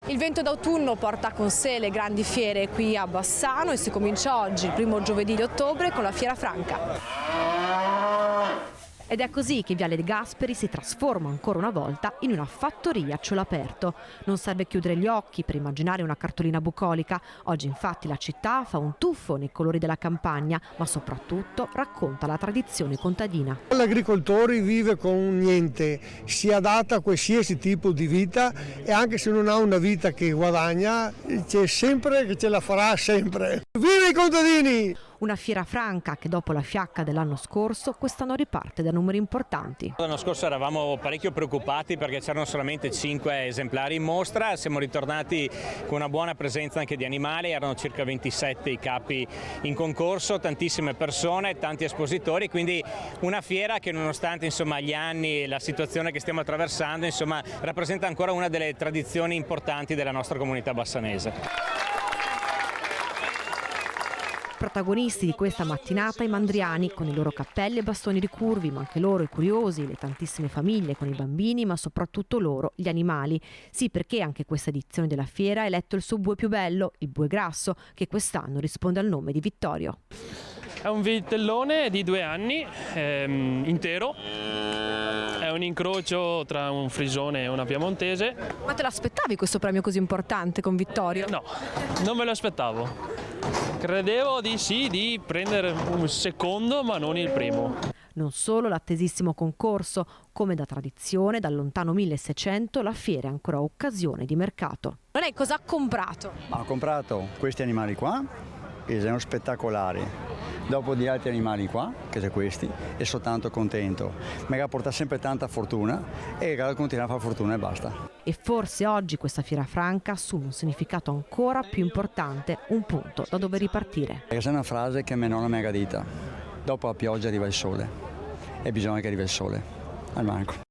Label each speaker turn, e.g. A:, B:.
A: Il vento d'autunno porta con sé le grandi fiere qui a Bassano e si comincia oggi, il primo giovedì di ottobre, con la Fiera Franca.
B: Ed è così che Viale De Gasperi si trasforma ancora una volta in una fattoria a cielo aperto. Non serve chiudere gli occhi per immaginare una cartolina bucolica. Oggi infatti la città fa un tuffo nei colori della campagna, ma soprattutto racconta la tradizione contadina.
C: L'agricoltore vive con niente, si adatta a qualsiasi tipo di vita e anche se non ha una vita che guadagna, c'è sempre che ce la farà sempre. Viva i contadini!
B: Una fiera franca che dopo la fiacca dell'anno scorso quest'anno riparte da numeri importanti.
D: L'anno scorso eravamo parecchio preoccupati perché c'erano solamente 5 esemplari in mostra, siamo ritornati con una buona presenza anche di animali, erano circa 27 i capi in concorso, tantissime persone, tanti espositori, quindi una fiera che nonostante gli anni e la situazione che stiamo attraversando rappresenta ancora una delle tradizioni importanti della nostra comunità bassanese.
B: Protagonisti di questa mattinata i mandriani con i loro cappelli e bastoni ricurvi, ma anche loro i curiosi, le tantissime famiglie con i bambini, ma soprattutto loro, gli animali. Sì, perché anche questa edizione della fiera ha eletto il suo bue più bello, il bue grasso, che quest'anno risponde al nome di Vittorio.
E: È un vitellone di 2 anni, intero, è un incrocio tra un frisone e una piemontese.
A: Ma te l'aspettavi questo premio così importante con Vittorio?
E: No, non me lo aspettavo. Credevo di prendere un secondo, ma non il primo.
B: Non solo l'attesissimo concorso, come da tradizione, dal lontano 1600 la fiera è ancora occasione di mercato.
A: Lei cosa ha comprato?
F: Ho comprato questi animali qua, che sono spettacolari. Dopo di altri animali qua, che sono questi, e sono tanto contento. Mi porta sempre tanta fortuna e continua a fare fortuna e basta.
B: E forse oggi questa fiera franca assume un significato ancora più importante, un punto da dove ripartire.
F: Questa è una frase che mia nonna mi ha dita. Dopo la pioggia arriva il sole e bisogna che arrivi il sole al manco.